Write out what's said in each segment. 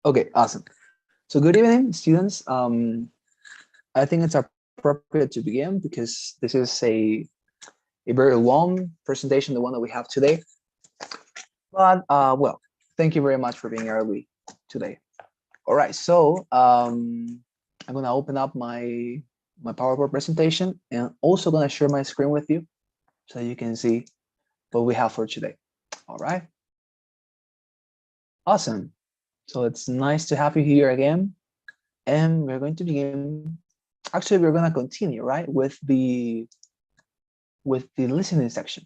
Okay, awesome. So good evening, students. I think it's appropriate to begin because this is a very long presentation, the one that we have today. But well, thank you very much for being early today. All right, so I'm gonna open up my PowerPoint presentation and also gonna share my screen with you so you can see what we have for today. All right, awesome. So it's nice to have you here again, and we're going to begin. Actually, we're gonna continue right with the listening section.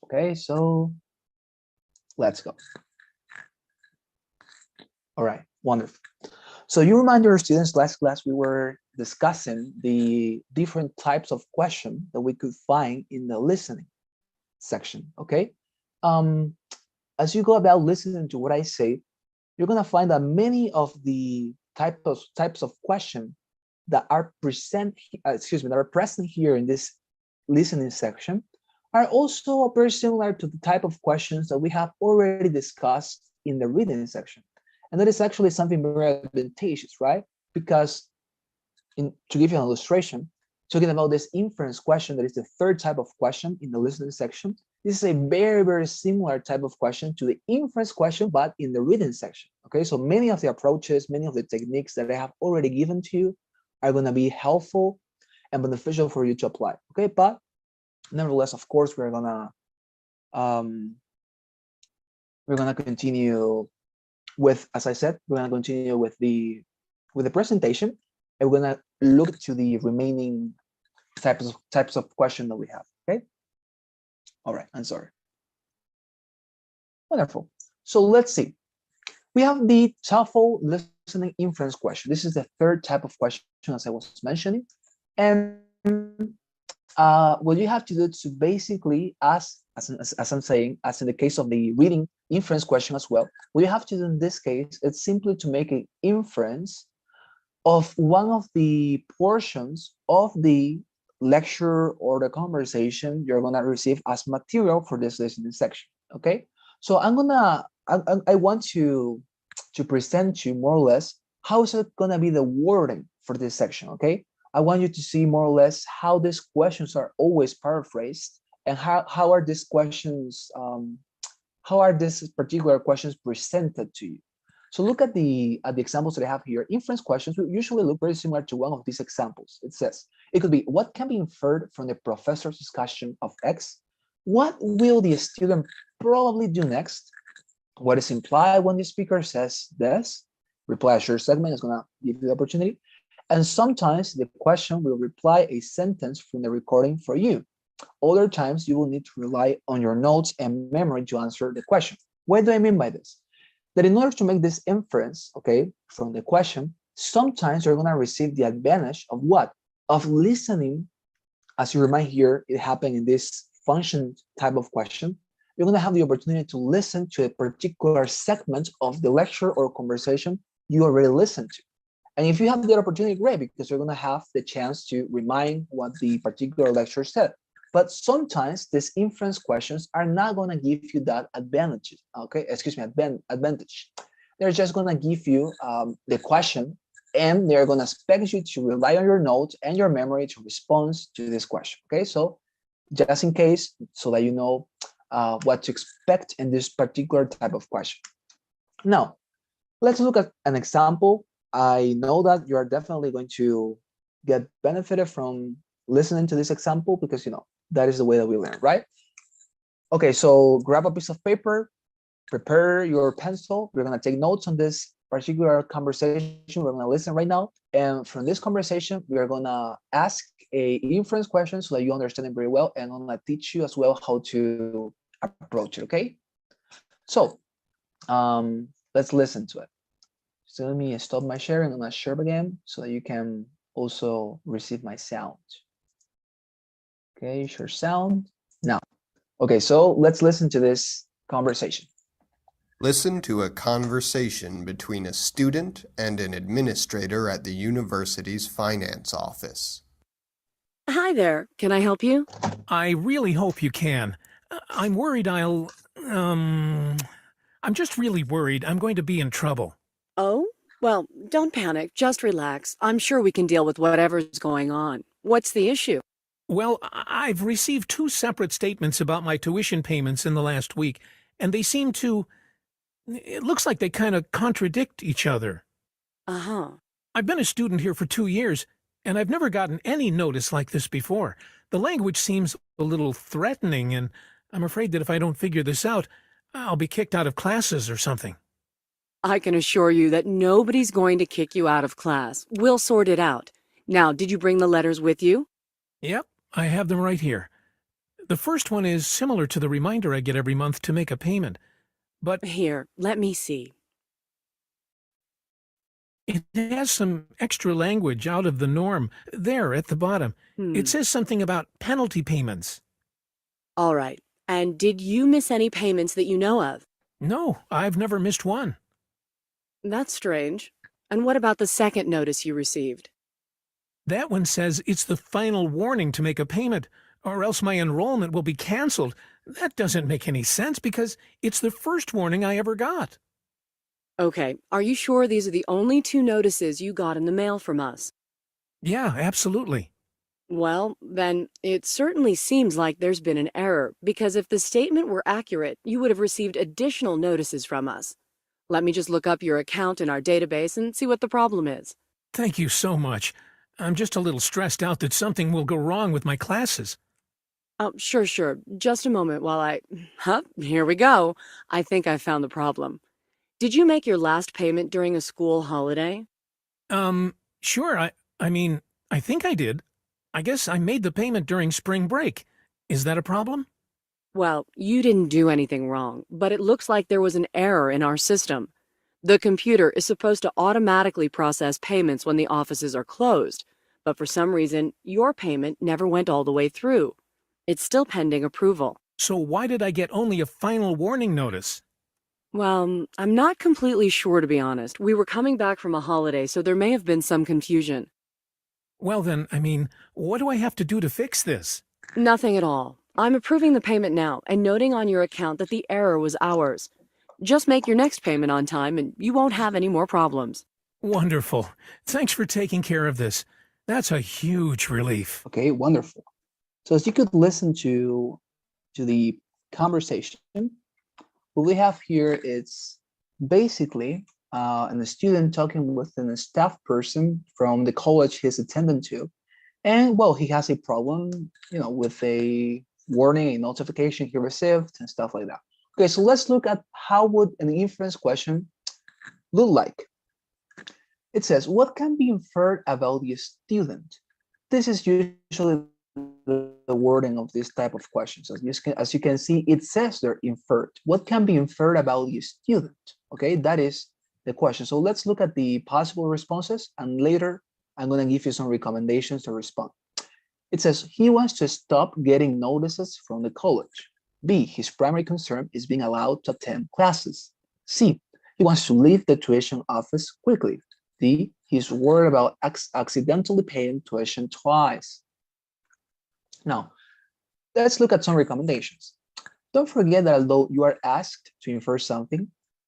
Okay, so let's go. All right, wonderful. So you remind your students last class we were discussing the different types of question that we could find in the listening section. Okay, um, as you go about listening to what I say, you're gonna find that many of the types of question that are that are present here in this listening section are also very similar to the type of questions that we have already discussed in the reading section. And that is actually something very advantageous, right? Because to give you an illustration, talking about this inference question, that is the third type of question in the listening section, this is a very, very similar type of question to the inference question, but in the reading section. Okay, so many of the approaches, many of the techniques that I have already given to you are going to be helpful and beneficial for you to apply. Okay, but nevertheless, of course, we're gonna continue with, as I said, we're gonna continue with the presentation, and we're gonna look to the remaining types of question that we have. Okay. All right. I'm sorry. Wonderful. So let's see. We have the TOEFL listening inference question. This is the third type of question, as I was mentioning, and what you have to do to basically, as I'm saying, as in the case of the reading inference question as well, what you have to do in this case is simply to make an inference of one of the portions of the lecture or the conversation you're gonna receive as material for this listening section. Okay, so I want to present you more or less how is it gonna be the wording for this section. Okay, I want you to see more or less how these questions are always paraphrased and how are these questions, how are these particular questions presented to you. So look at the examples that I have here. Inference questions will usually look very similar to one of these examples. It says, it could be, what can be inferred from the professor's discussion of X? What will the student probably do next? What is implied when the speaker says this? Reply a short segment is gonna give you the opportunity. And sometimes the question will reply a sentence from the recording for you. Other times you will need to rely on your notes and memory to answer the question. What do I mean by this? That in order to make this inference, okay, from the question, sometimes you're gonna receive the advantage of what? Of listening. As you remind here, it happened in this function type of question. You're gonna have the opportunity to listen to a particular segment of the lecture or conversation you already listened to. And if you have that opportunity, great, because you're gonna have the chance to remind what the particular lecture said. But sometimes these inference questions are not gonna give you that advantage, okay? Excuse me, advantage. They're just gonna give you the question, and they're gonna expect you to rely on your notes and your memory to respond to this question, okay? So just in case, so that you know what to expect in this particular type of question. Now, let's look at an example. I know that you are definitely going to get benefited from listening to this example because, you know, that is the way that we learn, right? Okay, so grab a piece of paper, prepare your pencil. We're gonna take notes on this particular conversation. We're gonna listen right now. And from this conversation, we are gonna ask a inference question so that you understand it very well. And I'm gonna teach you as well how to approach it, okay? So let's listen to it. So let me stop my sharing. I'm gonna share again so that you can also receive my sound. Okay, share sound. Now, okay, so let's listen to this conversation. Listen to a conversation between a student and an administrator at the university's finance office. Hi there. Can I help you? I really hope you can. I'm worried I'm just really worried I'm going to be in trouble. Oh? Well, don't panic. Just relax. I'm sure we can deal with whatever's going on. What's the issue? Well, I've received two separate statements about my tuition payments in the last week, and they seem to. It looks like they kind of contradict each other. Uh-huh. I've been a student here for 2 years, and I've never gotten any notice like this before. The language seems a little threatening, and I'm afraid that if I don't figure this out, I'll be kicked out of classes or something. I can assure you that nobody's going to kick you out of class. We'll sort it out. Now, did you bring the letters with you? Yep, I have them right here. The first one is similar to the reminder I get every month to make a payment, but Here, let me see. it has some extra language out of the norm there at the bottom. It Hmm. says something about penalty payments. All right. And did you miss any payments that you know of? No, I've never missed one. That's strange. And what about the second notice you received? That one says it's the final warning to make a payment, or else my enrollment will be canceled. That doesn't make any sense because it's the first warning I ever got. Okay, are you sure these are the only two notices you got in the mail from us? Yeah, absolutely. Well, then, it certainly seems like there's been an error, because if the statement were accurate, you would have received additional notices from us. Let me just look up your account in our database and see what the problem is. Thank you so much. I'm just a little stressed out that something will go wrong with my classes. Oh, sure. Just a moment while I... Huh, here we go. I think I found the problem. Did you make your last payment during a school holiday? Sure, I mean, I think I did. I guess I made the payment during spring break. Is that a problem? Well, you didn't do anything wrong, but it looks like there was an error in our system. The computer is supposed to automatically process payments when the offices are closed, but for some reason, your payment never went all the way through. It's still pending approval. So why did I get only a final warning notice? Well, I'm not completely sure, to be honest. We were coming back from a holiday, so there may have been some confusion. Well then, I mean, what do I have to do to fix this? Nothing at all. I'm approving the payment now and noting on your account that the error was ours. Just make your next payment on time and you won't have any more problems. Wonderful. Thanks for taking care of this. That's a huge relief. Okay, wonderful. So as you could listen to the conversation, what we have here is basically a student talking with a staff person from the college he's attending to, and well, he has a problem, with a warning, a notification he received, and stuff like that. Okay, so let's look at how would an inference question look like. It says, what can be inferred about the student? This is usually the wording of this type of questions. As you can see, it says they're inferred. What can be inferred about the student? Okay, that is the question. So let's look at the possible responses, and later I'm going to give you some recommendations to respond. It says he wants to stop getting notices from the college. B, his primary concern is being allowed to attend classes. C, he wants to leave the tuition office quickly. D, he's worried about accidentally paying tuition twice. Now, let's look at some recommendations. Don't forget that although you are asked to infer something,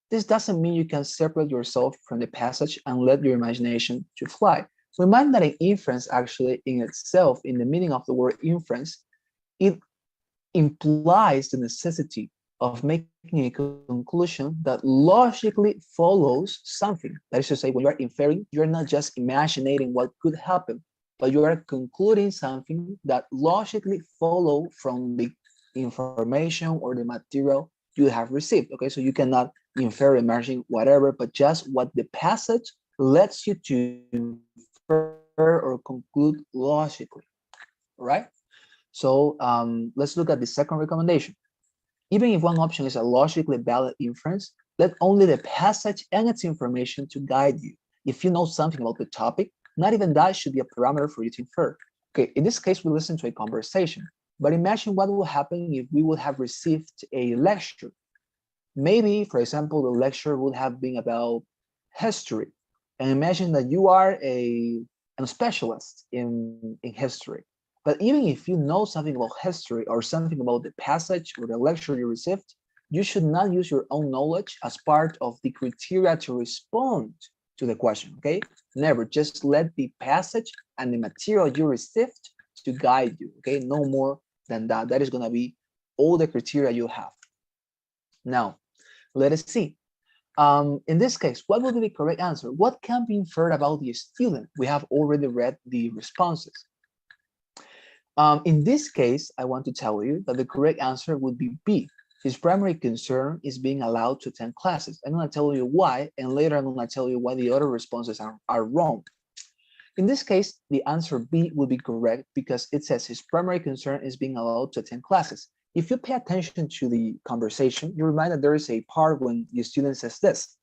this doesn't mean you can separate yourself from the passage and let your imagination to fly. Remind that an inference actually in itself, in the meaning of the word inference, it implies the necessity of making a conclusion that logically follows something. That is to say, when you are inferring, you're not just imagining what could happen, but you are concluding something that logically follow from the information or the material you have received. Okay, so you cannot infer, imagine, whatever, but just what the passage lets you to infer or conclude logically. All right? So let's look at the second recommendation. Even if one option is a logically valid inference, let only the passage and its information to guide you. If you know something about the topic, not even that should be a parameter for you to infer. Okay, in this case, we listen to a conversation, but imagine what would happen if we would have received a lecture. Maybe, for example, the lecture would have been about history. And imagine that you are a specialist in history. But even if you know something about history or something about the passage or the lecture you received, You should not use your own knowledge as part of the criteria to respond to the question, okay? Never, just let the passage and the material you received to guide you, okay? No more than that. That is gonna be all the criteria you have. Now, let us see. In this case, what would be the correct answer? What can be inferred about the student? We have already read the responses. In this case, I want to tell you that the correct answer would be B. His primary concern is being allowed to attend classes. I'm going to tell you why, and later I'm going to tell you why the other responses are wrong. In this case, the answer B would be correct because it says his primary concern is being allowed to attend classes. If you pay attention to the conversation, you remind that there is a part when the student says this: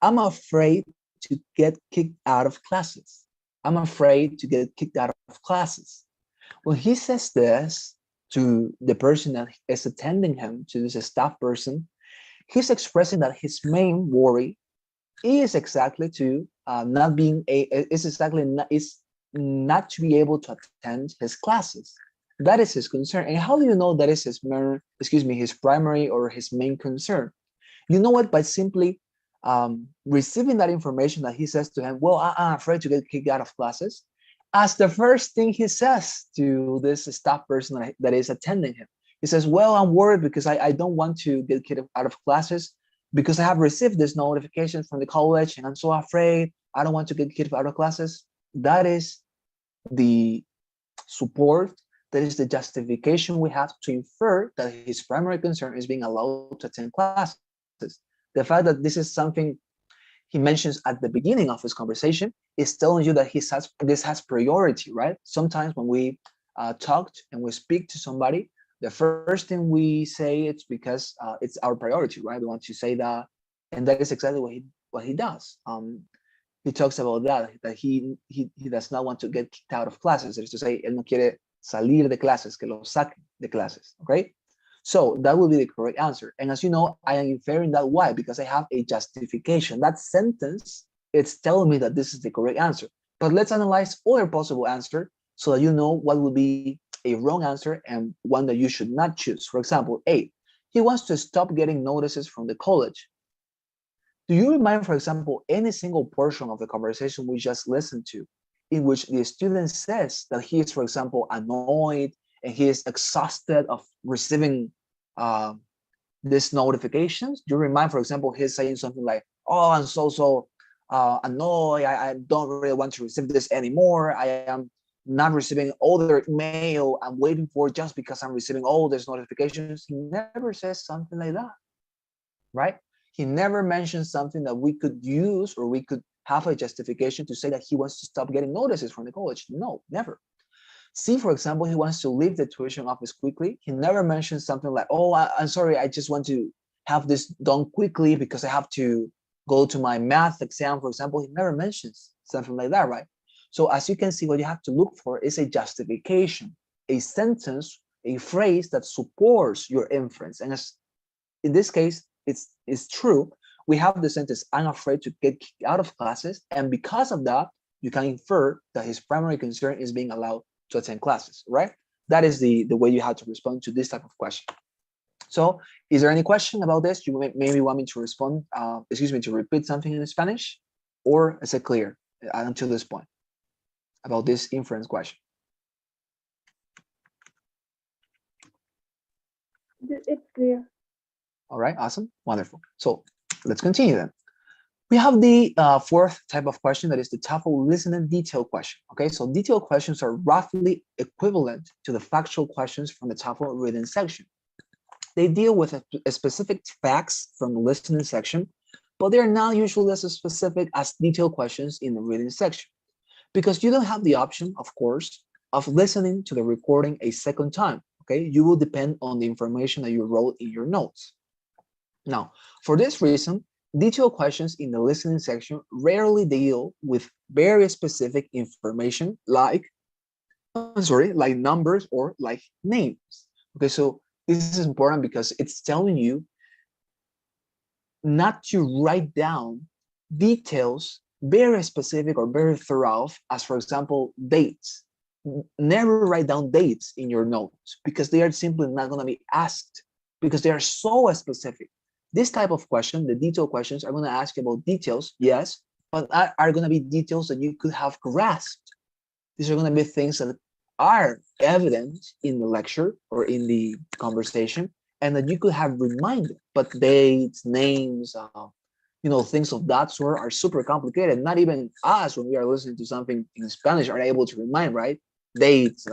I'm afraid to get kicked out of classes. I'm afraid to get kicked out of classes. When he says this to the person that is attending him, to this staff person, he's expressing that his main worry is exactly to not to be able to attend his classes. That is his concern. And how do you know that is his primary or his main concern? You know it by simply receiving that information that he says to him, well, I'm afraid to get kicked out of classes, as the first thing he says to this staff person that is attending him. He says, well, I'm worried because I don't want to get kicked out of classes because I have received this notification from the college and I'm so afraid. I don't want to get kicked out of classes. That is the support. That is the justification we have to infer that his primary concern is being allowed to attend classes. The fact that this is something he mentions at the beginning of his conversation is telling you that this has priority, right? Sometimes when we talked and we speak to somebody, the first thing we say it's because it's our priority, right? We want to say that, and that is exactly what he does. He talks about that he does not want to get kicked out of classes. That is to say, él no quiere salir de clases, que lo saquen de clases, okay? So that will be the correct answer. And as you know, I am inferring that why? Because I have a justification. That sentence, it's telling me that this is the correct answer. But let's analyze other possible answer so that you know what will be a wrong answer and one that you should not choose. For example, A, he wants to stop getting notices from the college. Do you remember, for example, any single portion of the conversation we just listened to in which the student says that he is, for example, annoyed and he is exhausted of receiving these notifications? Do you remind, for example, he's saying something like, oh, I'm so annoyed. I don't really want to receive this anymore. I am not receiving all the mail I'm waiting for just because I'm receiving all these notifications. He never says something like that, right? He never mentions something that we could use or we could have a justification to say that he wants to stop getting notices from the college. No, never. See, for example, he wants to leave the tuition office quickly. He never mentions something like, oh, I'm sorry, I just want to have this done quickly because I have to go to my math exam, for example. He never mentions something like that, right? So as you can see, what you have to look for is a justification, a sentence, a phrase that supports your inference. And as in this case, it's true. We have the sentence, I'm afraid to get kicked out of classes. And because of that, you can infer that his primary concern is being allowed to attend classes, right? That is the way you have to respond to this type of question. So is there any question about this? You maybe want me to respond, to repeat something in Spanish? Or is it clear until this point about this inference question? It's clear. All right, awesome, wonderful. So let's continue then. We have the fourth type of question, that is the TOEFL listening detail question. Okay, so detailed questions are roughly equivalent to the factual questions from the TOEFL reading section. They deal with a specific facts from the listening section, but they're not usually as specific as detailed questions in the reading section, because you don't have the option, of course, of listening to the recording a second time. Okay, you will depend on the information that you wrote in your notes. Now, for this reason, detailed questions in the listening section rarely deal with very specific information like numbers or like names. Okay, so this is important because it's telling you not to write down details very specific or very thorough, as for example, dates. Never write down dates in your notes because they are simply not going to be asked because they are so specific. This type of question, the detailed questions, are going to ask you about details, yes, but are going to be details that you could have grasped. These are going to be things that are evident in the lecture or in the conversation, and that you could have reminded. But dates, names, things of that sort are super complicated. Not even us, when we are listening to something in Spanish, are able to remind, right? Dates,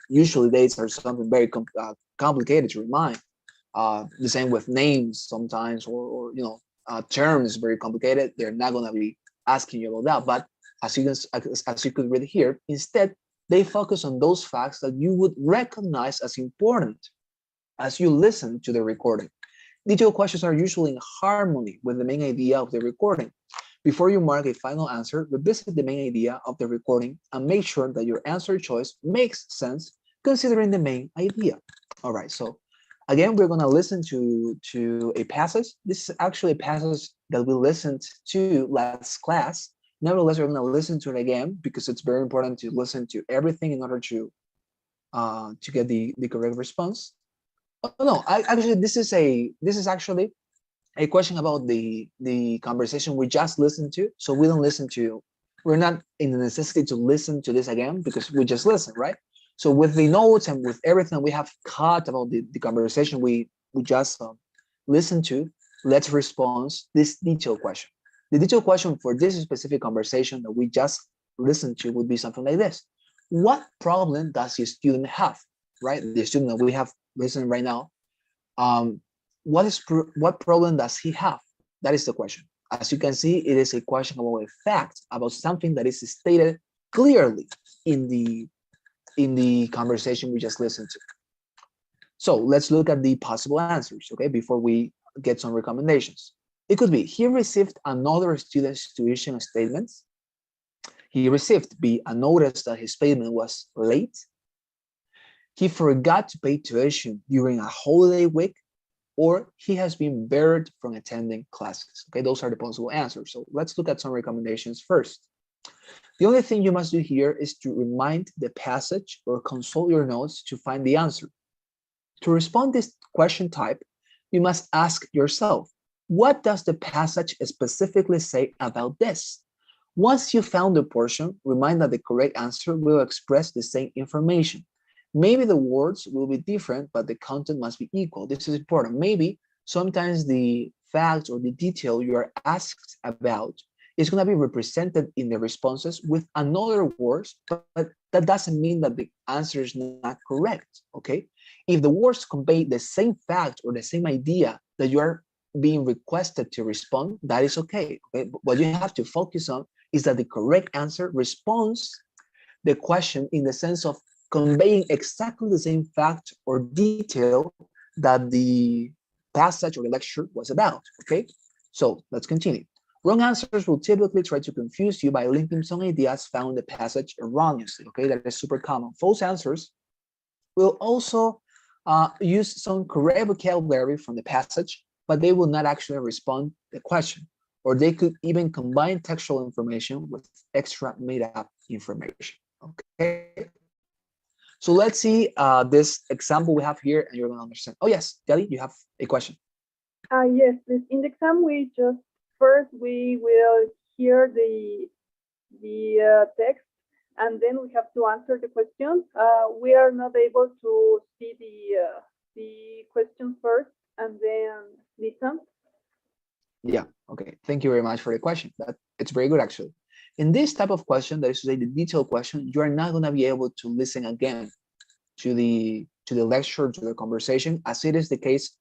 usually dates are something very complicated to remind. The same with names sometimes, or terms very complicated. They're not going to be asking you about that. But as you could read here, instead they focus on those facts that you would recognize as important as you listen to the recording. Detailed questions are usually in harmony with the main idea of the recording. Before you mark a final answer, revisit the main idea of the recording and make sure that your answer choice makes sense considering the main idea. All right, so again, we're going to listen to a passage. This is actually a passage that we listened to last class. Nevertheless, we're going to listen to it again because it's very important to listen to everything in order to get the correct response. Oh, no, actually, this is actually a question about the conversation we just listened to. So we're not in the necessity to listen to this again because we just listened, right? So with the notes and with everything we have caught about the conversation we just listened to, let's respond this detailed question. The detailed question for this specific conversation that we just listened to would be something like this. What problem does your student have, right? The student that we have listening right now, what problem does he have? That is the question. As you can see, it is a question about a fact, about something that is stated clearly in the conversation we just listened to. So let's look at the possible answers, okay, before we get some recommendations. It could be, he received another student's tuition statements. He received, B, a notice that his payment was late. He forgot to pay tuition during a holiday week, or he has been barred from attending classes. Okay, those are the possible answers. So let's look at some recommendations first. The only thing you must do here is to remind the passage or consult your notes to find the answer. To respond this question type, you must ask yourself, what does the passage specifically say about this? Once you found the portion, remind that the correct answer will express the same information. Maybe the words will be different, but the content must be equal. This is important. Maybe sometimes the fact or the detail you are asked about is going to be represented in the responses with another words, but that doesn't mean that the answer is not correct, okay? If the words convey the same fact or the same idea that you are being requested to respond, that is okay. But what you have to focus on is that the correct answer responds the question in the sense of conveying exactly the same fact or detail that the passage or the lecture was about, okay? So let's continue. Wrong answers will typically try to confuse you by linking some ideas found in the passage erroneously, okay? That is super common. False answers will also use some correct vocabulary from the passage, but they will not actually respond to the question, or they could even combine textual information with extra made-up information, okay? So let's see this example we have here, and you're going to understand. Oh yes, Deli, you have a question. Yes, this in the exam we just first we will hear the text, and then we have to answer the question. We are not able to see the question first and then listen. Yeah, okay. Thank you very much for the question. It's very good actually. In this type of question, that is to say the detailed question, you are not going to be able to listen again to the lecture, to the conversation, as it is the case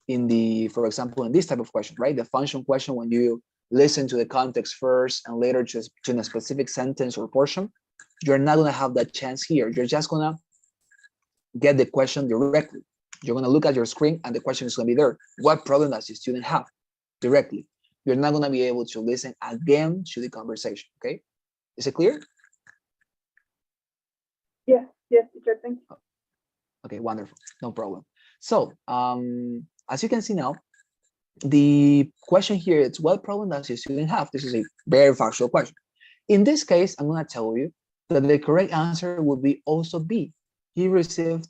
in for example, in this type of question, right? The function question, when you listen to the context first and later to a specific sentence or portion, you're not going to have that chance here. You're just going to get the question directly. You're going to look at your screen and the question is going to be there. What problem does the student have? Directly. You're not going to be able to listen again to the conversation, okay? Is it clear? Yes, teacher, thank you. Okay, wonderful, no problem. So, as you can see now, the question here is, what problem does your student have? This is a very factual question. In this case, I'm going to tell you that the correct answer would be also B. He received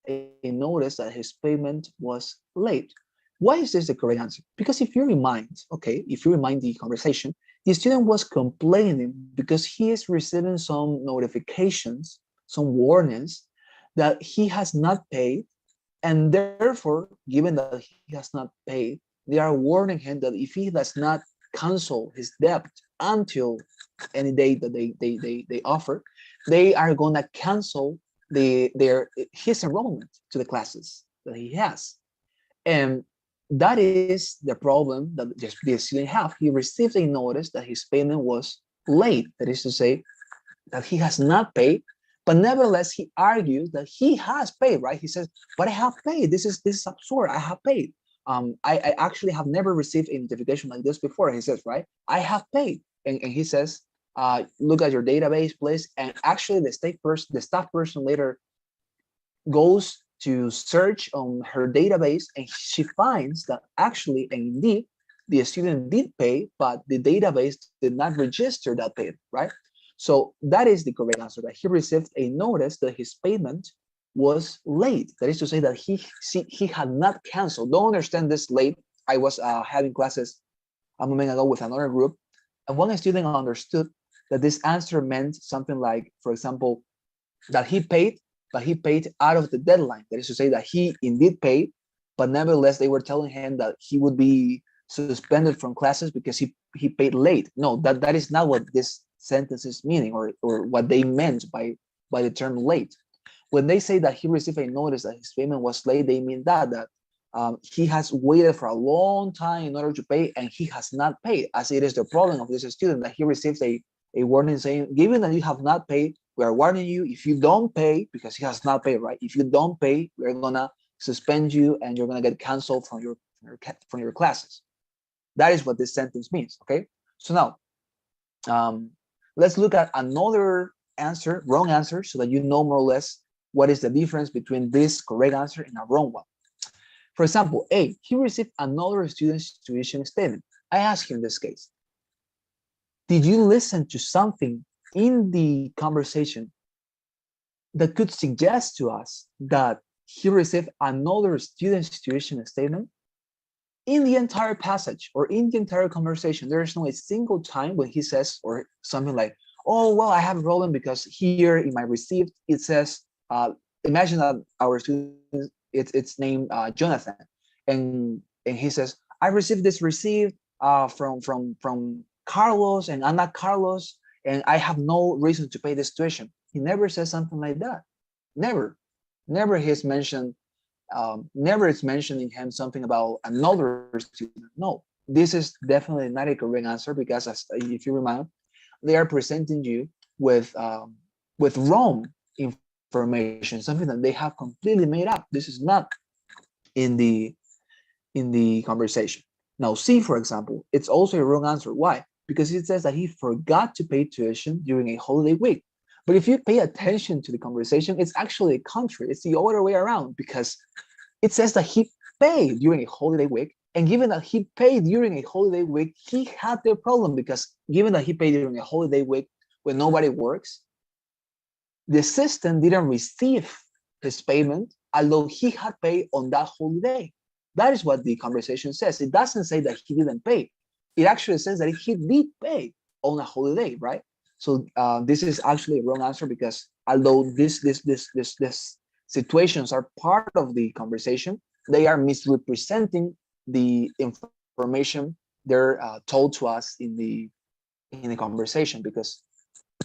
a a notice that his payment was late. Why is this the correct answer? Because if you remind, okay, if you remind the conversation, the student was complaining because he is receiving some notifications, some warnings that he has not paid, and therefore, given that he has not paid, they are warning him that if he does not cancel his debt until any date that they offer, they are gonna cancel his enrollment to the classes that he has. And that is the problem that the student have. He received a notice that his payment was late. That is to say, that he has not paid, but nevertheless he argues that he has paid, right? He says, but I have paid. This is absurd. I have paid. I actually have never received a notification like this before. He says, right? I have paid. And he says, look at your database, please. And actually the staff person later goes to search on her database, and she finds that actually and indeed the student did pay, but the database did not register that payment, right? So that is the correct answer, that he received a notice that his payment was late. That is to say that he had not canceled. Don't understand this late. I was having classes a moment ago with another group, and one student understood that this answer meant something like, for example, that he paid, but he paid out of the deadline. That is to say that he indeed paid, but nevertheless they were telling him that he would be suspended from classes because he paid late. No, that is not what this sentence is meaning, or what they meant by the term late. When they say that he received a notice that his payment was late, they mean that he has waited for a long time in order to pay, and he has not paid, as it is the problem of this student, that he receives a warning saying, given that you have not paid, we are warning you, if you don't pay, because he has not paid, right? If you don't pay, we're gonna suspend you and you're gonna get canceled from your classes. That is what this sentence means, okay? So now, let's look at another answer, wrong answer, so that you know more or less what is the difference between this correct answer and a wrong one. For example, A, he received another student's tuition statement. I ask you in this case, did you listen to something in the conversation that could suggest to us that he received another student's tuition statement? In the entire passage or in the entire conversation, there is no a single time when he says or something like, oh, well, I have a problem because here in my receipt, it says, imagine that our student, it's named Jonathan. And he says, I received this receipt from Carlos, and I'm not Carlos, and I have no reason to pay this tuition. He never says something like that. Never he's mentioned, never it's mentioning him something about another student. No, this is definitely not a correct answer, because if you remember, they are presenting you with wrong information, something that they have completely made up. This is not in the conversation. Now, C, for example, it's also a wrong answer. Why? Because it says that he forgot to pay tuition during a holiday week. But if you pay attention to the conversation, it's actually contrary. It's the other way around, because it says that he paid during a holiday week. And given that he paid during a holiday week, he had the problem, because given that he paid during a holiday week when nobody works, the system didn't receive his payment, although he had paid on that holiday. That is what the conversation says. It doesn't say that he didn't pay. It actually says that he did pay on a holiday, right? So this is actually a wrong answer, because although these situations are part of the conversation, they are misrepresenting the information they're told to us in the conversation, because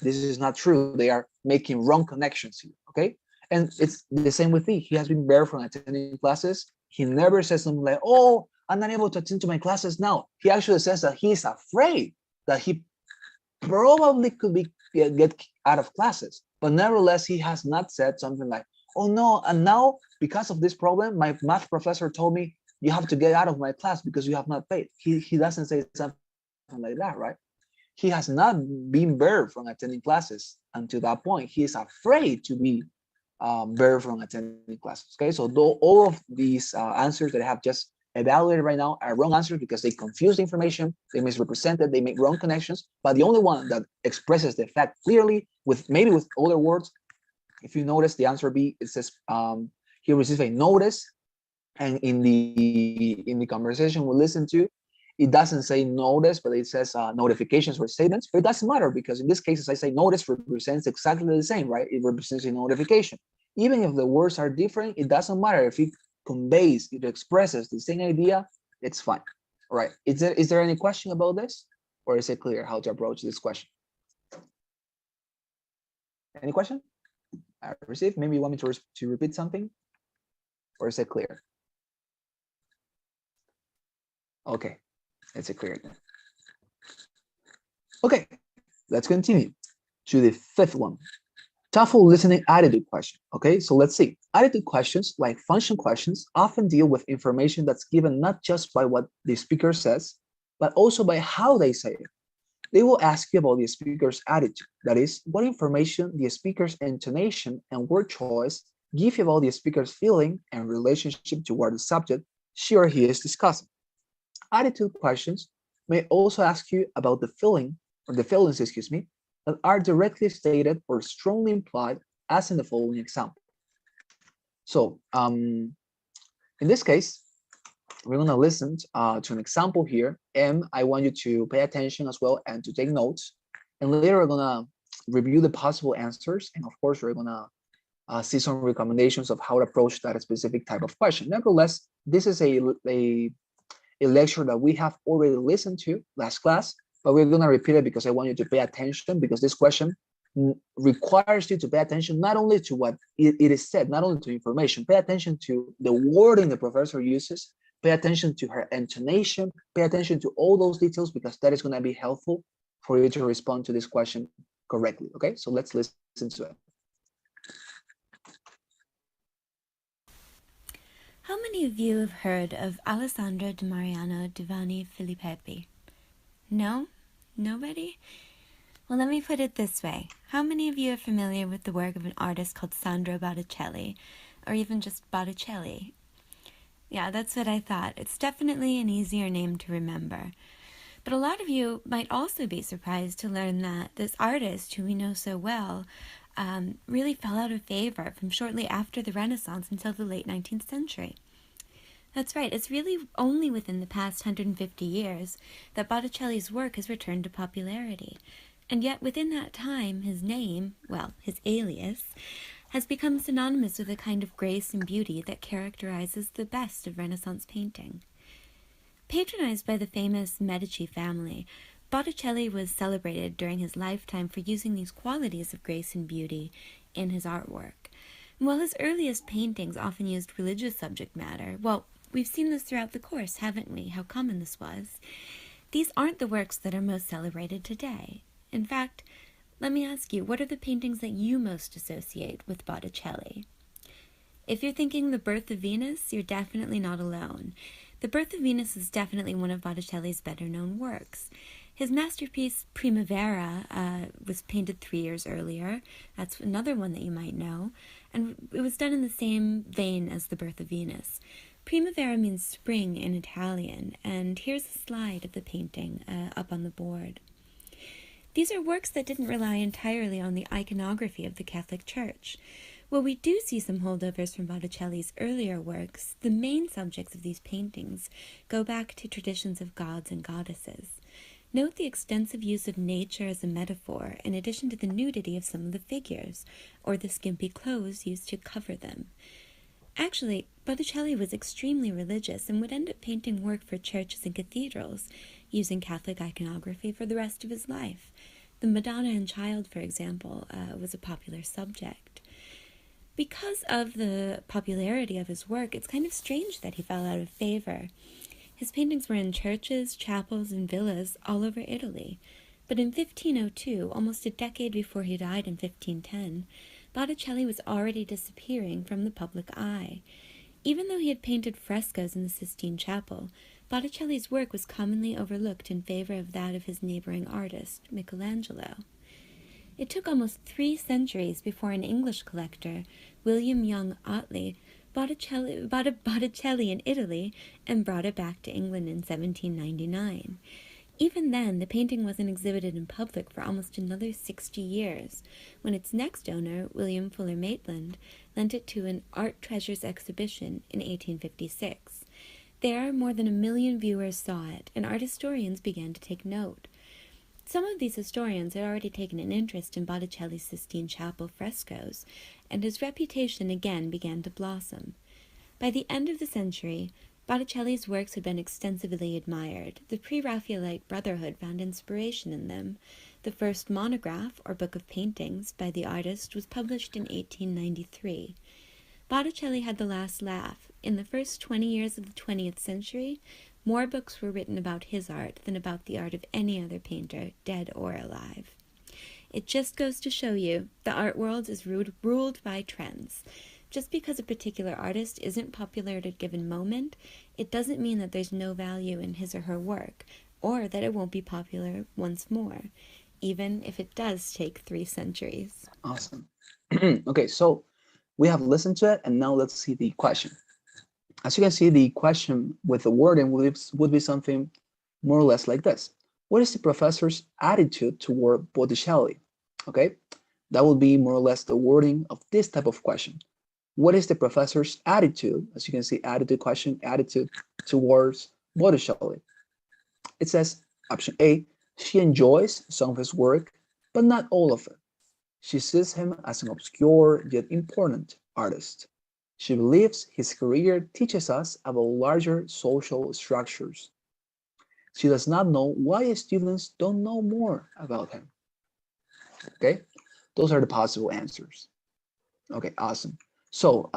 this is not true. They are making wrong connections here, okay? And it's the same with me. He has been barred from attending classes. He never says something like, oh, I'm not able to attend to my classes now. He actually says that he is afraid that he probably could be get out of classes. But nevertheless, he has not said something like, oh no, and now because of this problem, my math professor told me you have to get out of my class because you have not paid. He doesn't say something like that, right? He has not been barred from attending classes until that point. He is afraid to be barred from attending classes. Okay, so all of these answers that I have just evaluated right now are wrong answers, because they confuse the information, they misrepresent it, they make wrong connections. But the only one that expresses the fact clearly, with maybe with other words, if you notice the answer B, it says he receives a notice, and in the conversation we listen to, it doesn't say notice, but it says notifications or statements. But it doesn't matter, because in this case, as I say, notice represents exactly the same, right? It represents a notification. Even if the words are different, it doesn't matter. If it conveys, it expresses the same idea, it's fine. All right. Is there any question about this, or is it clear how to approach this question? Any question? I received. Maybe you want me to repeat something, or is it clear? Okay, it's clear then. Okay, let's continue to the fifth one. TOEFL listening attitude question. Okay, so let's see. Attitude questions, like function questions, often deal with information that's given not just by what the speaker says, but also by how they say it. They will ask you about the speaker's attitude. That is, what information the speaker's intonation and word choice give you about the speaker's feeling and relationship toward the subject she or he is discussing. Attitude questions may also ask you about the feelings, that are directly stated or strongly implied, as in the following example. So, in this case, we're going to listen to an example here, and I want you to pay attention as well and to take notes. And later, we're going to review the possible answers, and of course, we're going to see some recommendations of how to approach that specific type of question. Nevertheless, this is a lecture that we have already listened to last class, but we're going to repeat it because I want you to pay attention, because this question requires you to pay attention not only to what it is said, not only to information, pay attention to the wording the professor uses, pay attention to her intonation, pay attention to all those details, because that is going to be helpful for you to respond to this question correctly. Okay, so let's listen to it. How many of you have heard of Alessandro di Mariano Giovanni Filippi? No? Nobody? Well, let me put it this way. How many of you are familiar with the work of an artist called Sandro Botticelli, or even just Botticelli? Yeah, that's what I thought. It's definitely an easier name to remember. But a lot of you might also be surprised to learn that this artist, who we know so well, really fell out of favor from shortly after the Renaissance until the late 19th century. That's right, it's really only within the past 150 years that Botticelli's work has returned to popularity. And yet within that time, his name, well, his alias, has become synonymous with a kind of grace and beauty that characterizes the best of Renaissance painting. Patronized by the famous Medici family, Botticelli was celebrated during his lifetime for using these qualities of grace and beauty in his artwork. And while his earliest paintings often used religious subject matter, well, we've seen this throughout the course, haven't we, how common this was? These aren't the works that are most celebrated today. In fact, let me ask you, what are the paintings that you most associate with Botticelli? If you're thinking The Birth of Venus, you're definitely not alone. The Birth of Venus is definitely one of Botticelli's better-known works. His masterpiece, Primavera, was painted 3 years earlier. That's another one that you might know. And it was done in the same vein as The Birth of Venus. Primavera means spring in Italian, and here's a slide of the painting up on the board. These are works that didn't rely entirely on the iconography of the Catholic Church. While we do see some holdovers from Botticelli's earlier works, the main subjects of these paintings go back to traditions of gods and goddesses. Note the extensive use of nature as a metaphor, in addition to the nudity of some of the figures, or the skimpy clothes used to cover them. Actually, Botticelli was extremely religious and would end up painting work for churches and cathedrals, using Catholic iconography for the rest of his life. The Madonna and Child, for example, was a popular subject. Because of the popularity of his work, it's kind of strange that he fell out of favor. His paintings were in churches, chapels, and villas all over Italy. But in 1502, almost a decade before he died in 1510, Botticelli was already disappearing from the public eye. Even though he had painted frescoes in the Sistine Chapel, Botticelli's work was commonly overlooked in favor of that of his neighboring artist, Michelangelo. It took almost 3 centuries before an English collector, William Young Otley, bought a Botticelli in Italy and brought it back to England in 1799. Even then, the painting wasn't exhibited in public for almost another 60 years, when its next owner, William Fuller Maitland, lent it to an Art Treasures exhibition in 1856. There, more than 1 million viewers saw it, and art historians began to take note. Some of these historians had already taken an interest in Botticelli's Sistine Chapel frescoes, and his reputation again began to blossom. By the end of the century, Botticelli's works had been extensively admired. The pre-Raphaelite Brotherhood found inspiration in them. The first monograph, or book of paintings, by the artist was published in 1893. Botticelli had the last laugh. In the first 20 years of the 20th century, more books were written about his art than about the art of any other painter, dead or alive. It just goes to show you, the art world is ruled by trends. Just because a particular artist isn't popular at a given moment, it doesn't mean that there's no value in his or her work, or that it won't be popular once more, even if it does take 3 centuries. Awesome. Okay, so we have listened to it, and now let's see the question. As you can see, the question with the wording would be something more or less like this. What is the professor's attitude toward Botticelli? Okay, that would be more or less the wording of this type of question. What is the professor's attitude? As you can see, attitude question, attitude towards Botticelli. It says, option A, she enjoys some of his work, but not all of it. She sees him as an obscure yet important artist. She believes his career teaches us about larger social structures. She does not know why students don't know more about him. Okay, those are the possible answers. Okay, awesome. So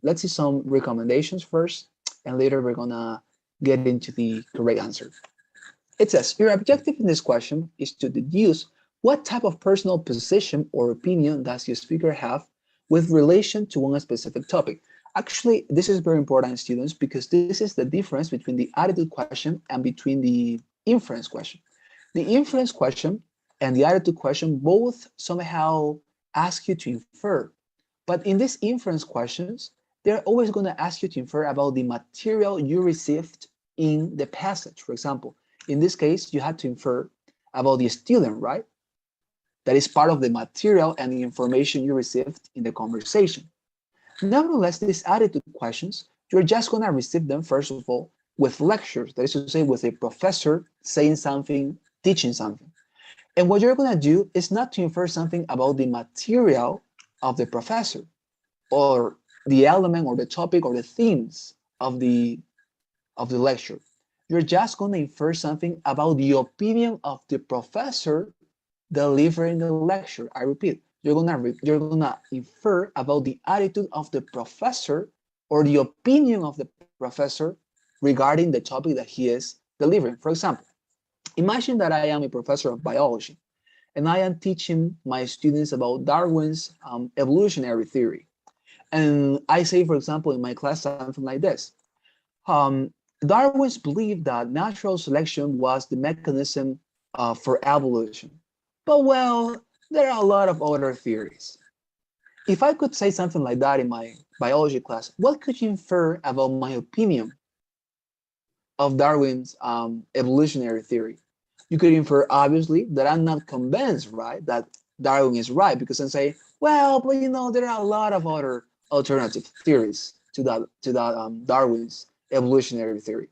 let's see some recommendations first, and later we're gonna get into the correct answer. It says, your objective in this question is to deduce what type of personal position or opinion does your speaker have with relation to one specific topic. Actually, this is very important, students, because this is the difference between the attitude question and between the inference question. The inference question and the attitude question both somehow ask you to infer. But in these inference questions, they're always going to ask you to infer about the material you received in the passage. For example, in this case, you had to infer about the student, right? That is part of the material and the information you received in the conversation. Nevertheless, these attitude questions, you're just going to receive them, first of all, with lectures. That is to say, with a professor saying something, teaching something. And what you're going to do is not to infer something about the material of the professor or the element or the topic or the themes of the lecture. You're just going to infer something about the opinion of the professor delivering the lecture. I repeat, you're gonna infer about the attitude of the professor or the opinion of the professor regarding the topic that he is delivering. For example, imagine that I am a professor of biology and I am teaching my students about Darwin's evolutionary theory. And I say, for example, in my class, something like this. Darwin's believed that natural selection was the mechanism for evolution. But well, there are a lot of other theories. If I could say something like that in my biology class, what could you infer about my opinion of Darwin's evolutionary theory? You could infer, obviously, that I'm not convinced, right, that Darwin is right, because I'm saying, well, but you know, there are a lot of other alternative theories to that Darwin's evolutionary theory.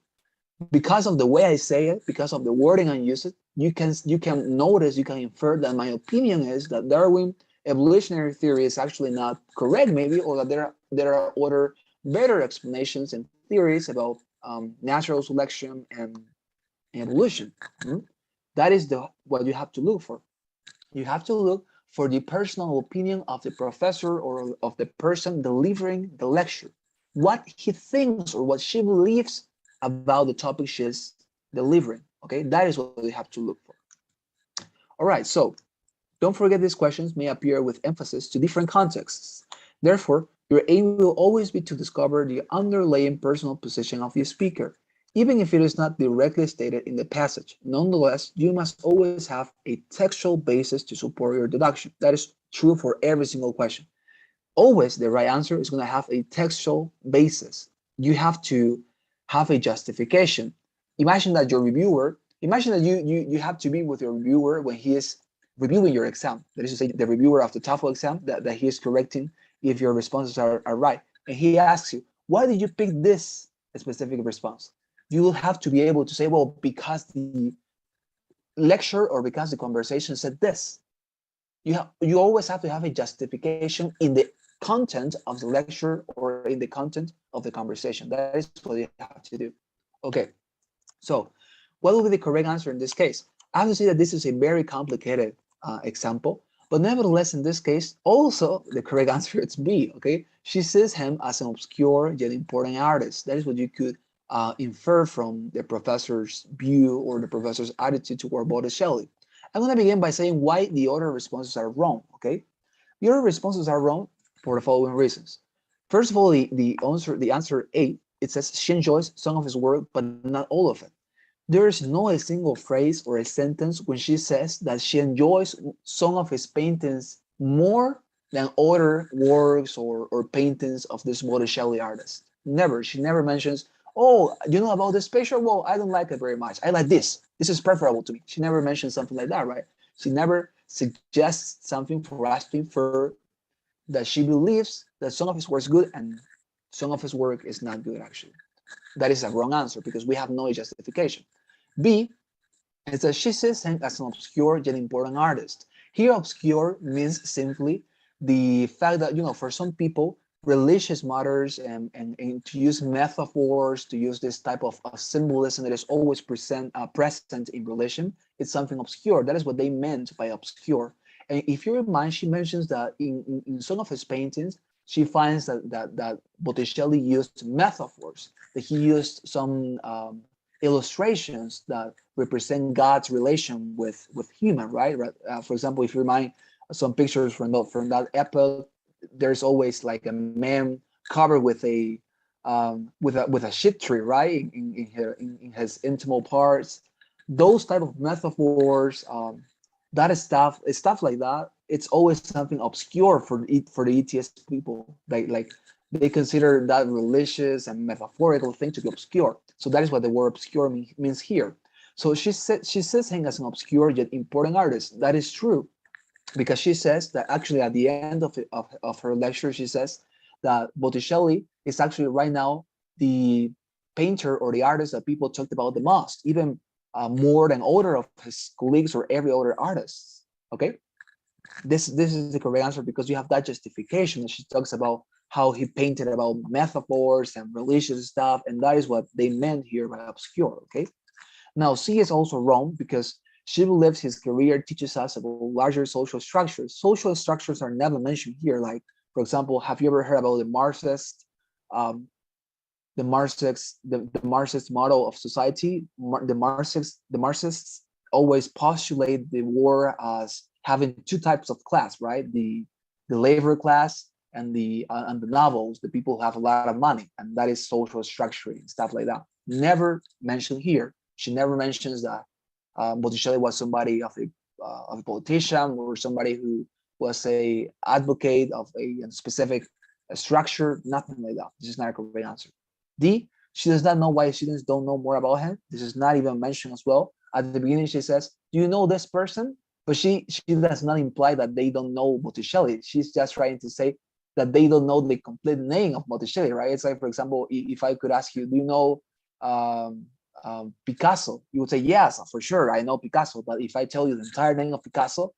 Because of the way I say it, because of the wording I use it, you can notice, you can infer that my opinion is that Darwin evolutionary theory is actually not correct, maybe, or that there are other better explanations and theories about natural selection and evolution. That is what you have to look for. You have to look for the personal opinion of the professor or of the person delivering the lecture, what he thinks or what she believes about the topic she's delivering. Okay, that is what you have to look for. All right, so don't forget these questions may appear with emphasis to different contexts. Therefore, your aim will always be to discover the underlying personal position of the speaker, even if it is not directly stated in the passage. Nonetheless, you must always have a textual basis to support your deduction. That is true for every single question. Always the right answer is going to have a textual basis. You have to have a justification. Imagine that your reviewer Imagine that you have to be with your reviewer when he is reviewing your exam. That is to say, the reviewer of the TOEFL exam that he is correcting if your responses are right. And he asks you, why did you pick this specific response? You will have to be able to say, well, because the lecture or because the conversation said this. You always have to have a justification in the content of the lecture or in the content of the conversation. That is what you have to do. Okay, so what will be the correct answer in this case? I have to say that this is a very complicated example, but nevertheless, in this case, also the correct answer is B, okay? She sees him as an obscure yet important artist. That is what you could infer from the professor's view or the professor's attitude toward Botticelli. I'm going to begin by saying why the other responses are wrong, okay? The other responses are wrong for the following reasons. First of all, the answer A, it says she enjoys some of his work, but not all of it. There is no a single phrase or a sentence when she says that she enjoys some of his paintings more than other works or paintings of this Botticelli artist. Never. She never mentions, oh, you know about this picture? Well, I don't like it very much. I like this. This is preferable to me. She never mentions something like that, right? She never suggests something for us to infer that she believes that some of his work is good and some of his work is not good, actually. That is a wrong answer because we have no justification. B, is that she sees him as an obscure yet important artist. Here, obscure means simply the fact that, you know, for some people, religious matters and to use metaphors, to use this type of symbolism that is always present in religion, it's something obscure. That is what they meant by obscure. And if you remind, she mentions that in some of his paintings, she finds that Botticelli used metaphors, that he used some illustrations that represent God's relation with human, right? For example, if you remind some pictures from that epoch, there's always like a man covered with a shit tree, right? In his intimate parts, those type of metaphors, that is stuff like that. It's always something obscure for the ETS people. Like they consider that religious and metaphorical thing to be obscure. So that is what the word obscure means here. So she says him as an obscure yet important artist. That is true, because she says that actually at the end of her lecture, she says that Botticelli is actually right now the painter or the artist that people talked about the most, even more than other of his colleagues or every other artist. Okay, this is the correct answer because you have that justification. She talks about how he painted about metaphors and religious stuff, and that is what they meant here by obscure. Okay, now C is also wrong because she believes his career teaches us about larger social structures. Social structures are never mentioned here. Like, for example, have you ever heard about the Marxist, the Marxist model of society? The Marxists always postulate the war as having two types of class, right? The labor class and the novels, the people who have a lot of money, and that is social structuring, stuff like that. Never mentioned here. She never mentions that Botticelli was somebody of a politician or somebody who was a advocate of a specific structure, nothing like that. This is not a correct answer. D, she does not know why students don't know more about him. This is not even mentioned as well. At the beginning, she says, do you know this person? But she does not imply that they don't know Botticelli. She's just trying to say that they don't know the complete name of Botticelli, right? It's like, for example, if I could ask you, do you know Picasso? You would say, yes, for sure, I know Picasso. But if I tell you the entire name of Picasso,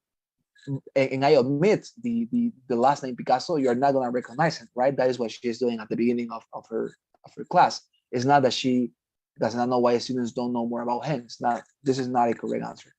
and I omit the last name Picasso, you're not going to recognize him, right? That is what she is doing at the beginning of her class. It's not that she does not know why students don't know more about him. This is not a correct answer.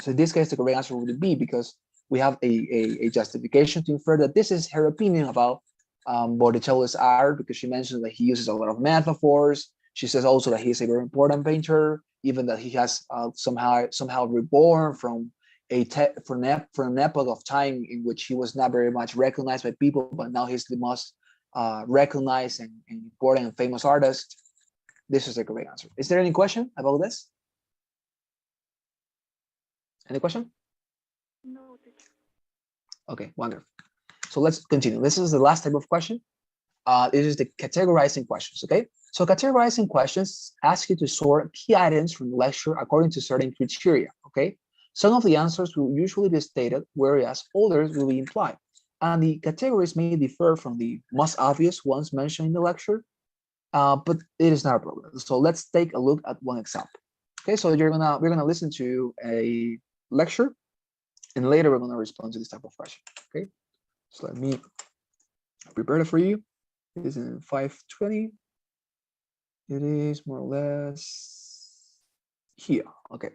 So in this case, the correct answer would be because we have a justification to infer that this is her opinion about Botticelli's art, because she mentions that he uses a lot of metaphors. She says also that he's a very important painter, even that he has somehow reborn from an epoch of time in which he was not very much recognized by people, but now he's the most recognized and important and famous artist. This is the correct answer. Is there any question about this? Any question? No, teacher. Okay, wonderful. So let's continue. This is the last type of question. It is the categorizing questions, okay? So categorizing questions ask you to sort key items from the lecture according to certain criteria, okay? Some of the answers will usually be stated, whereas others will be implied. And the categories may differ from the most obvious ones mentioned in the lecture, but it is not a problem. So let's take a look at one example. Okay, so we're gonna listen to a lecture, and later we're gonna respond to this type of question. Okay, so let me prepare it for you. It is in 5:20. It is more or less here. Okay.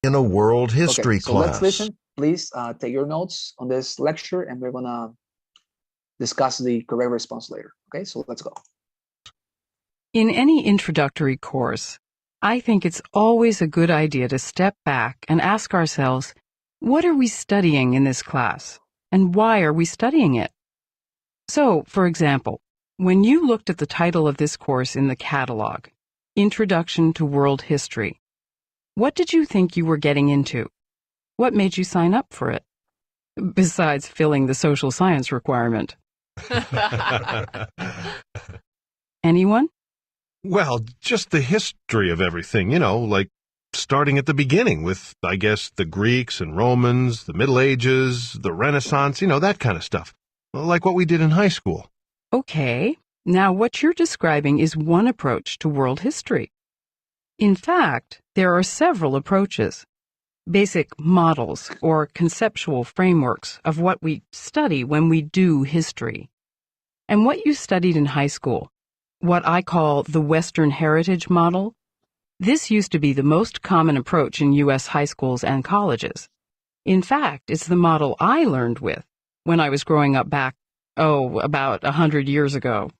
In a world history so class. let's listen. Please take your notes on this lecture, and we're gonna discuss the correct response later. Okay, so let's go. In any introductory course, I think it's always a good idea to step back and ask ourselves, what are we studying in this class, and why are we studying it? So, for example, when you looked at the title of this course in the catalog, Introduction to World History, what did you think you were getting into? What made you sign up for it? Besides filling the social science requirement. Anyone? Well, just the history of everything, like starting at the beginning with, I guess, the Greeks and Romans, the Middle Ages, the Renaissance, that kind of stuff. Like what we did in high school. Okay, now what you're describing is one approach to world history. In fact, there are several approaches, basic models or conceptual frameworks of what we study when we do history. And what you studied in high school, what I call the Western Heritage Model, this used to be the most common approach in U.S. high schools and colleges. In fact, it's the model I learned with when I was growing up back, about 100 years ago.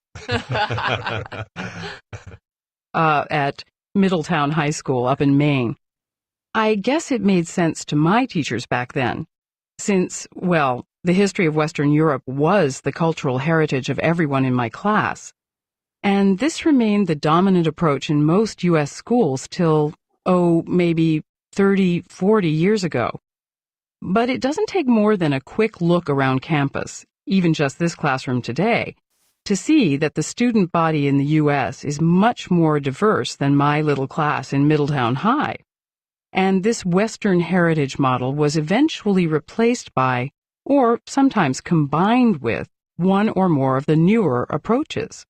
At Middletown High School up in Maine. I guess it made sense to my teachers back then, since, well, the history of Western Europe was the cultural heritage of everyone in my class. And this remained the dominant approach in most U.S. schools till, maybe 30, 40 years ago. But it doesn't take more than a quick look around campus, even just this classroom today, to see that the student body in the U.S. is much more diverse than my little class in Middletown High. And this Western Heritage Model was eventually replaced by, or sometimes combined with, one or more of the newer approaches.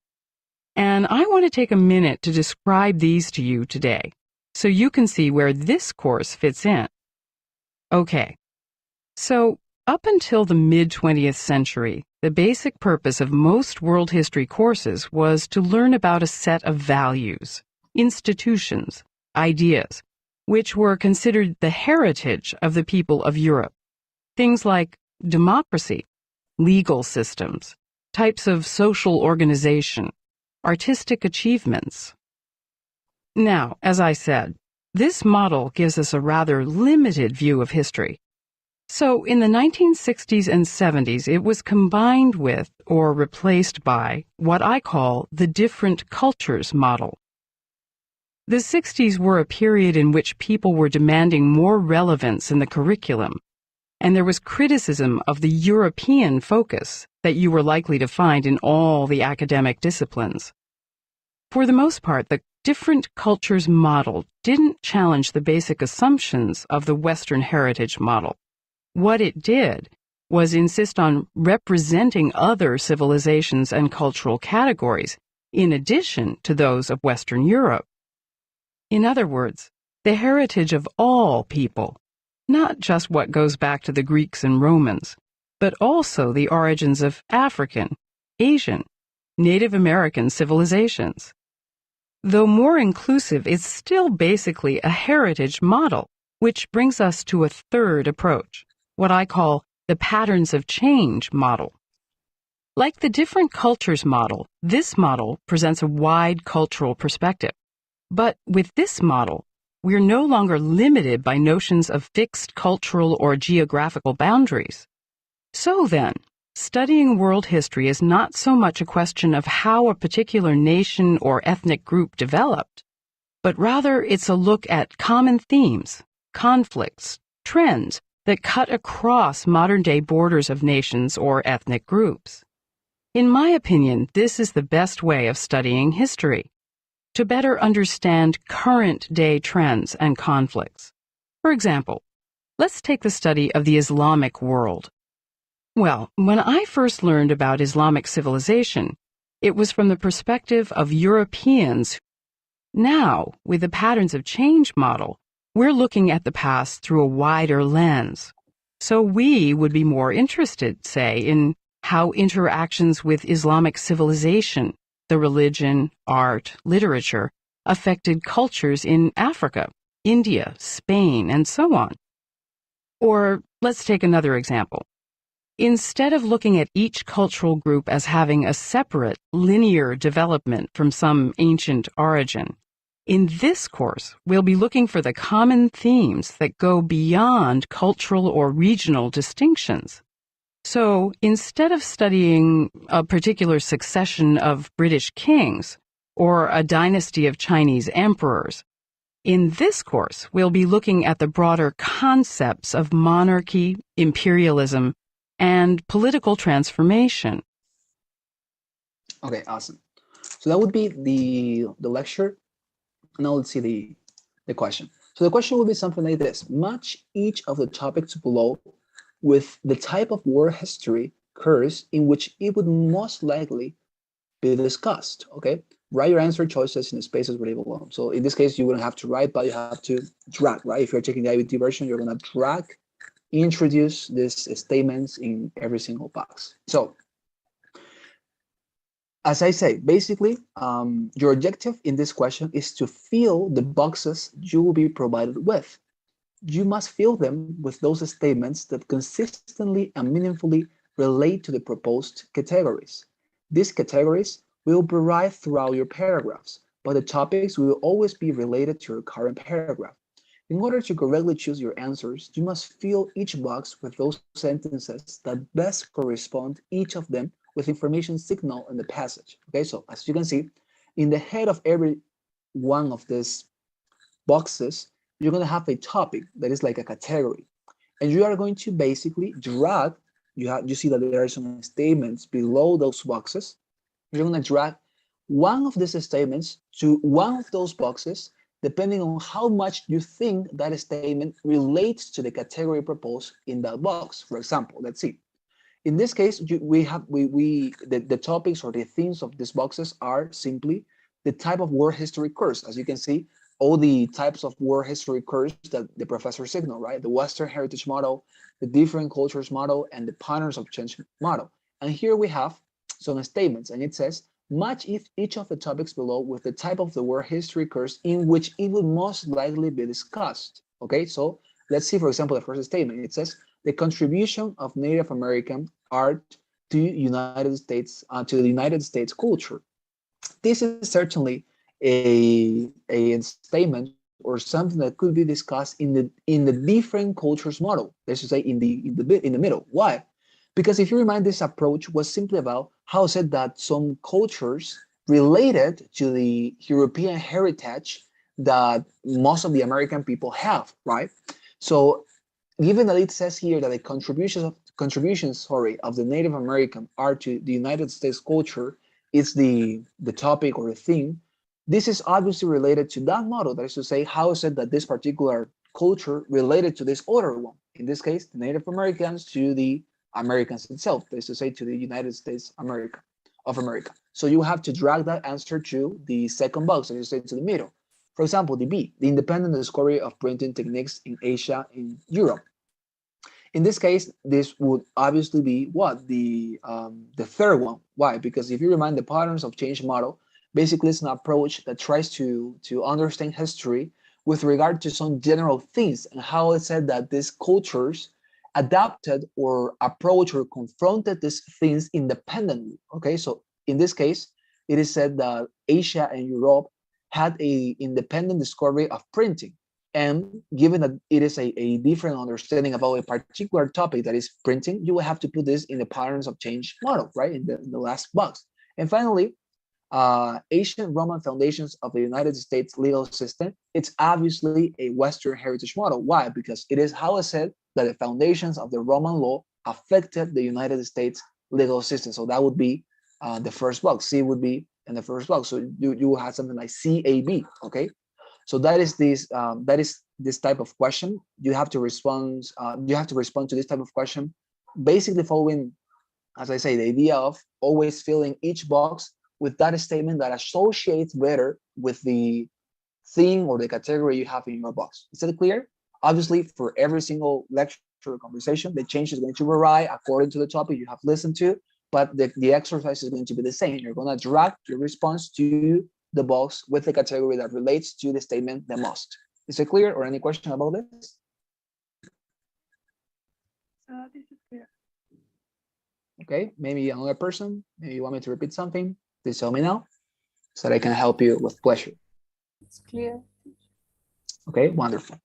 And I want to take a minute to describe these to you today, so you can see where this course fits in. Okay, so up until the mid-20th century, the basic purpose of most world history courses was to learn about a set of values, institutions, ideas, which were considered the heritage of the people of Europe. Things like democracy, legal systems, types of social organization, artistic achievements. Now, as I said, this model gives us a rather limited view of history. So in the 1960s and 70s, it was combined with or replaced by what I call the different cultures model. The 60s were a period in which people were demanding more relevance in the curriculum, and there was criticism of the European focus that you were likely to find in all the academic disciplines. For the most part, the different cultures model didn't challenge the basic assumptions of the Western Heritage Model. What it did was insist on representing other civilizations and cultural categories in addition to those of Western Europe. In other words, the heritage of all people, not just what goes back to the Greeks and Romans, but also the origins of African, Asian, Native American civilizations. Though more inclusive, it's still basically a heritage model, which brings us to a third approach, what I call the patterns of change model. Like the different cultures model, this model presents a wide cultural perspective. But with this model, we're no longer limited by notions of fixed cultural or geographical boundaries. So then, studying world history is not so much a question of how a particular nation or ethnic group developed, but rather it's a look at common themes, conflicts, trends that cut across modern-day borders of nations or ethnic groups. In my opinion, this is the best way of studying history, to better understand current-day trends and conflicts. For example, let's take the study of the Islamic world. Well, when I first learned about Islamic civilization, it was from the perspective of Europeans. Now, with the patterns of change model, we're looking at the past through a wider lens. So we would be more interested, say, in how interactions with Islamic civilization, the religion, art, literature, affected cultures in Africa, India, Spain, and so on. Or let's take another example. Instead of looking at each cultural group as having a separate, linear development from some ancient origin, in this course, we'll be looking for the common themes that go beyond cultural or regional distinctions. So, instead of studying a particular succession of British kings or a dynasty of Chinese emperors, in this course, we'll be looking at the broader concepts of monarchy, imperialism, and political transformation. Okay, awesome. So that would be the lecture. Now let's see the question. So the question will be something like this. Match each of the topics below with the type of world history course in which it would most likely be discussed, okay? Write your answer choices in the spaces where they belong. So in this case, you wouldn't have to write, but you have to drag, right? If you're taking the IBT version, you're gonna drag, introduce these statements in every single box. So as I say, basically, your objective in this question is to fill the boxes you will be provided with. You must fill them with those statements that consistently and meaningfully relate to the proposed categories. These categories will vary throughout your paragraphs, but the topics will always be related to your current paragraph. In order to correctly choose your answers, you must fill each box with those sentences that best correspond each of them with information signal in the passage. Okay, so as you can see, in the head of every one of these boxes, you're going to have a topic that is like a category. And you are going to basically drag, you see that there are some statements below those boxes. You're going to drag one of these statements to one of those boxes, depending on how much you think that statement relates to the category proposed in that box. For example, let's see. In this case, the topics or the themes of these boxes are simply the type of world history course. As you can see, all the types of world history course that the professor signaled, right? The Western Heritage Model, the Different Cultures Model, and the Patterns of Change Model. And here we have some statements, and it says, match each of the topics below with the type of the world history course in which it will most likely be discussed. Okay, so let's see, for example, the first statement. It says, the contribution of Native American art to the United States culture. This is certainly a statement or something that could be discussed in the different cultures model. Let's just say in the middle. Why? Because if you remind, this approach was simply about how said that some cultures related to the European heritage that most of the American people have, right? So given that it says here that the contributions of the Native American art to the United States culture is the topic or the theme, this is obviously related to that model. That is to say, how is it that this particular culture related to this other one? In this case, the Native Americans to the Americans itself. That is to say, to the United States of America. So you have to drag that answer to the second box, that is to say, to the middle. For example, the B, the independent discovery of printing techniques in Asia and Europe. In this case, this would obviously be what? The third one. Why? Because if you remind, the patterns of change model, basically it's an approach that tries to understand history with regard to some general things and how it said that these cultures adapted or approached or confronted these things independently. Okay, so in this case, it is said that Asia and Europe had a independent discovery of printing. And given that it is a different understanding about a particular topic that is printing, you will have to put this in the patterns of change model, right? In the last box. And finally, ancient Roman foundations of the United States legal system. It's obviously a Western heritage model. Why? Because it is how it said that the foundations of the Roman law affected the United States legal system. So that would be the first box. C would be in the first box. So you will have something like CAB, okay? So that is this type of question. You have to respond to this type of question, basically following, as I say, the idea of always filling each box with that statement that associates better with the theme or the category you have in your box. Is that clear? Obviously, for every single lecture or conversation, the change is going to vary according to the topic you have listened to, but the exercise is going to be the same. You're going to drag your response to the box with the category that relates to the statement the most. Is it clear, or any question about this? This is clear. Okay, maybe another person, maybe you want me to repeat something, please tell me now so that I can help you with pleasure. It's clear. Okay, wonderful.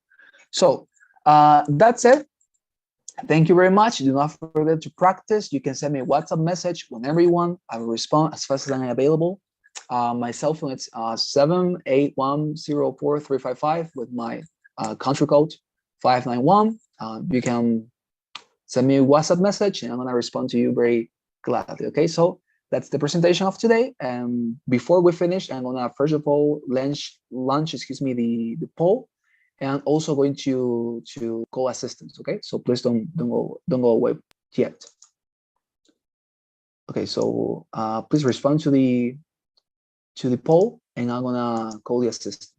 So that's it. Thank you very much. Do not forget to practice. You can send me a WhatsApp message whenever you want. I will respond as fast as I'm available. My cell phone is 7810435 with my country code 591. You can send me a WhatsApp message and I'm gonna respond to you very gladly. Okay, so that's the presentation of today. And before we finish, I'm gonna first of all launch the poll, and also going to call assistance. Okay, so please don't go away yet. Okay, so please respond to the poll, and I'm gonna call the assistance.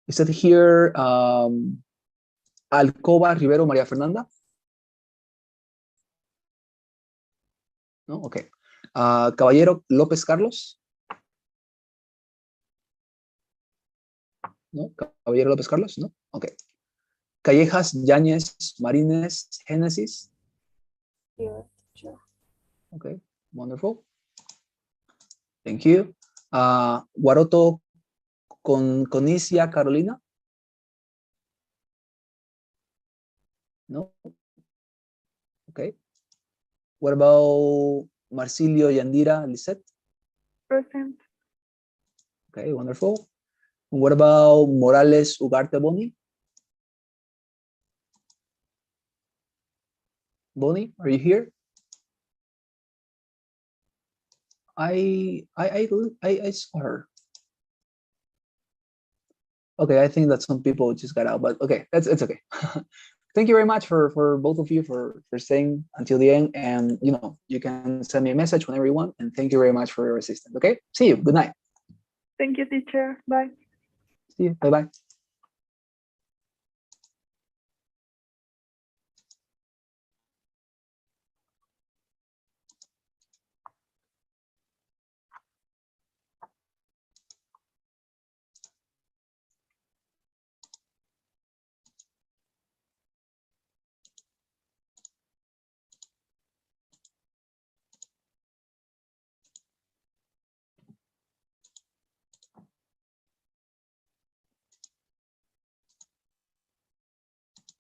Is it here Alcoba Rivero María Fernanda? No, okay. Caballero López Carlos? No, Caballero López Carlos, no, okay. Callejas Yáñez Marínez Génesis? Here, teacher. Okay, wonderful. Thank you. Guaroto Conicia Carolina? No? Okay. What about Marcilio Yandira Lisette? Present. Okay, wonderful. And what about Morales Ugarte Boni? Boni, are you here? I saw her. Okay, I think that some people just got out, but okay, it's okay. Thank you very much for both of you for staying until the end, and you can send me a message whenever you want, and thank you very much for your assistance. Okay, see you. Good night. Thank you, teacher. Bye. See you. Bye bye.